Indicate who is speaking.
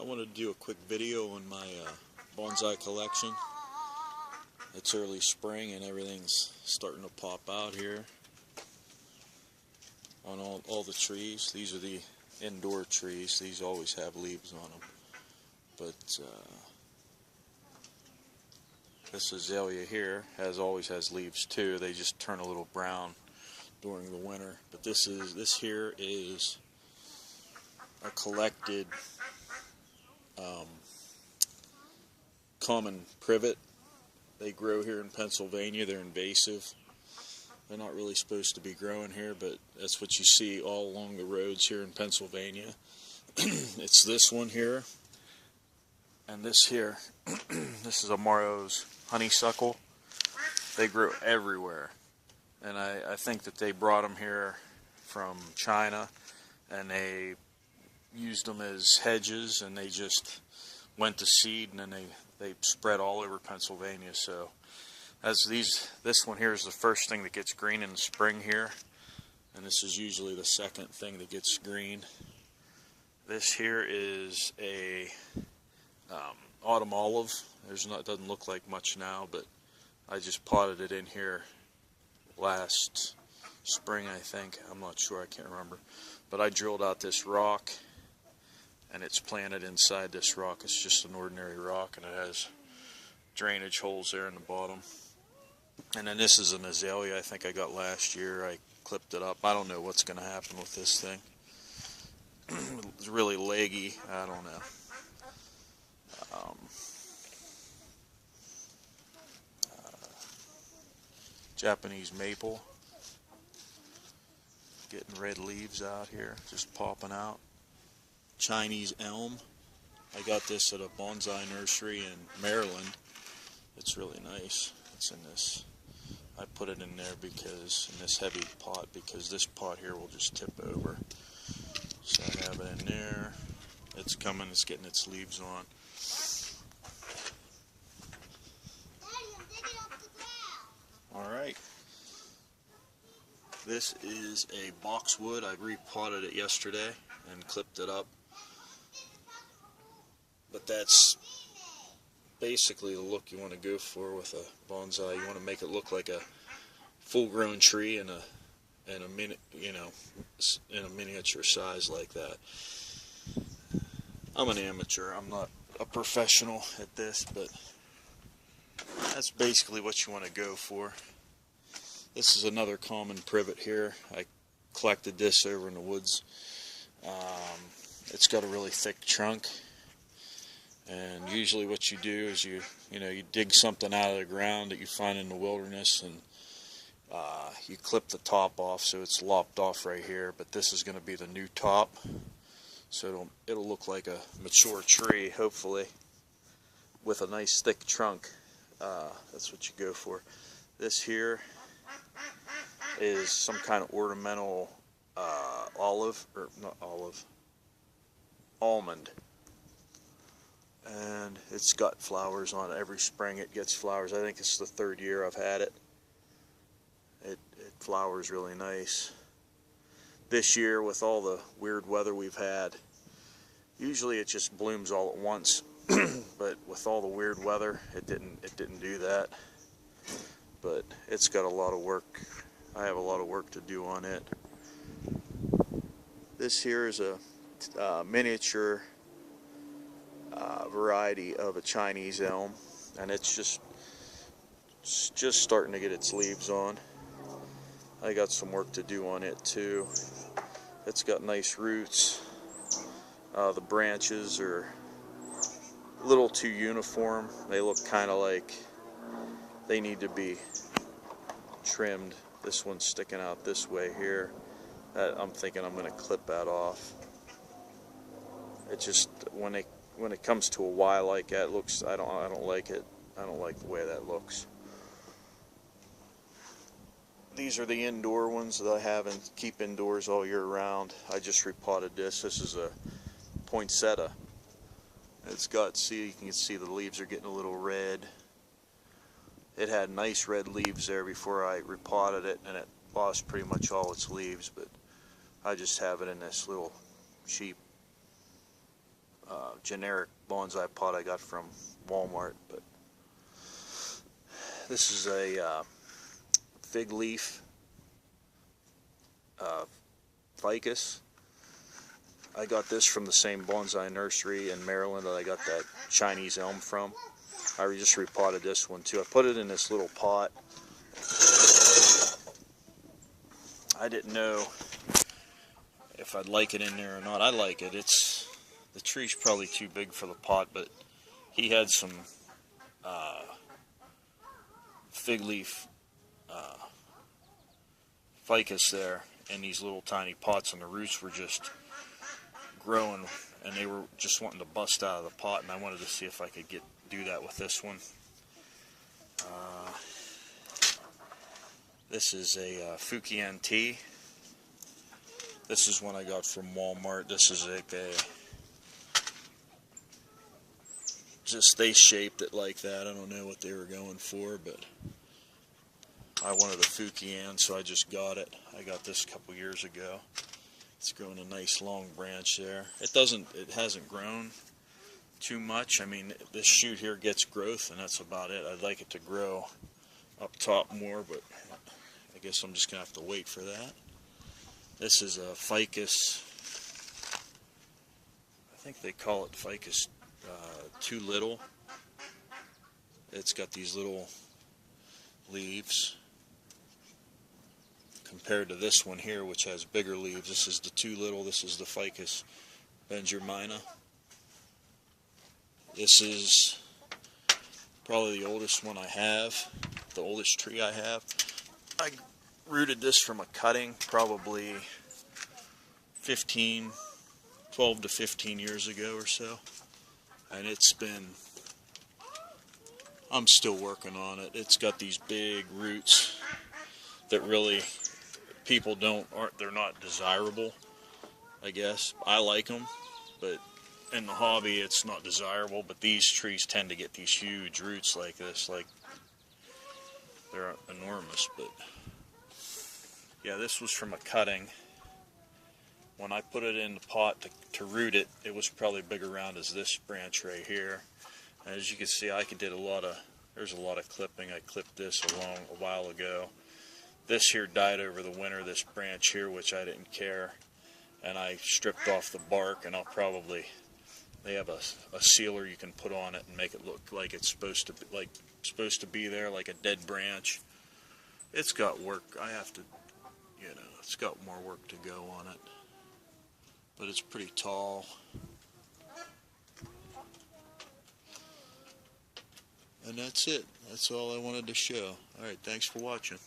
Speaker 1: wanted to do a quick video on my bonsai collection. It's early spring and everything's starting to pop out here on all the trees. These are the indoor trees. These always have leaves on them. But this azalea here always has leaves too. They just turn a little brown during the winter. But this here is a collected common privet. They grow here in Pennsylvania. They're invasive. They're not really supposed to be growing here, but that's what you see all along the roads here in Pennsylvania. It's this one here and this here. This is a Morrow's honeysuckle. They grow everywhere, and I think that they brought them here from China, and they used them as hedges, and they just went to seed, and then they spread all over Pennsylvania. So this one here is the first thing that gets green in the spring here, and this is usually the second thing that gets green. This here is a autumn olive. It doesn't look like much now, but I just potted it in here last spring, I think. I'm not sure, I can't remember. But I drilled out this rock, and it's planted inside this rock. It's just an ordinary rock, and it has drainage holes there in the bottom. And then this is an azalea I think I got last year. I clipped it up. I don't know what's going to happen with this thing. It's really leggy. I don't know. Japanese maple. Getting red leaves out here, just popping out. Chinese elm. I got this at a bonsai nursery in Maryland. It's really nice. It's in this. I put it in there because in this heavy pot, because this pot here will just tip over. So I have it in there. It's coming. It's getting its leaves on. All right. This is a boxwood. I repotted it yesterday and clipped it up. But that's basically the look you want to go for with a bonsai. You want to make it look like a full-grown tree in a miniature size like that. I'm an amateur. I'm not a professional at this, but that's basically what you want to go for. This is another common privet here. I collected this over in the woods. It's got a really thick trunk, and usually what you do is you dig something out of the ground that you find in the wilderness, and you clip the top off so it's lopped off right here. But this is going to be the new top, so it'll look like a mature tree, hopefully, with a nice thick trunk. That's what you go for. This here is some kind of ornamental almond, and it's got flowers on it. Every spring it gets flowers. I think it's the third year I've had it. It flowers really nice. This year, with all the weird weather we've had, usually it just blooms all at once. But with all the weird weather, it didn't do that. But it's got a lot of work. I have a lot of work to do on it. This here is a miniature variety of a Chinese elm, and it's just starting to get its leaves on. I got some work to do on it too. It's got nice roots. The branches are a little too uniform. They look kind of like they need to be trimmed. This one's sticking out this way here. I'm thinking I'm going to clip that off. It just when it comes to a Y like that, it looks I don't like it. I don't like the way that looks. These are the indoor ones that I have and keep indoors all year round. I just repotted this. This is a poinsettia. It's got, you can see the leaves are getting a little red. It had nice red leaves there before I repotted it, and it lost pretty much all its leaves, but I just have it in this little cheap generic bonsai pot I got from Walmart, but this is a fig leaf ficus. I got this from the same bonsai nursery in Maryland that I got that Chinese elm from. I just repotted this one too. I put it in this little pot. I didn't know if I'd like it in there or not. I like it. The tree's probably too big for the pot, but he had some fig leaf ficus there in these little tiny pots, and the roots were just growing, and they were just wanting to bust out of the pot, and I wanted to see if I could do that with this one. This is a Fukian tea. This is one I got from Walmart. This is like they shaped it like that. I don't know what they were going for, but I wanted a Fukian, so I just got it. I got this a couple years ago. It's growing a nice long branch there. It hasn't grown too much. I mean, this shoot here gets growth, and that's about it. I'd like it to grow up top more, but I guess I'm just gonna have to wait for that. This is a ficus. I think they call it ficus too little. It's got these little leaves compared to this one here, which has bigger leaves. This is the too little. This is the ficus benjamina. This is probably the oldest one I have, the oldest tree I have. I rooted this from a cutting probably 12 to 15 years ago or so, and I'm still working on it. It's got these big roots that really they're not desirable, I guess. I like them, but in the hobby it's not desirable. But these trees tend to get these huge roots like this, like they're enormous. But yeah, this was from a cutting. When I put it in the pot to root it, it was probably big around as this branch right here. And as you can see, there's a lot of clipping. I clipped this a while ago. This here died over the winter, this branch here, which I didn't care. And I stripped off the bark, and they have a sealer you can put on it and make it look like it's supposed to be there, like a dead branch. It's got work. It's got more work to go on it. But it's pretty tall. And that's it. That's all I wanted to show. Alright, thanks for watching.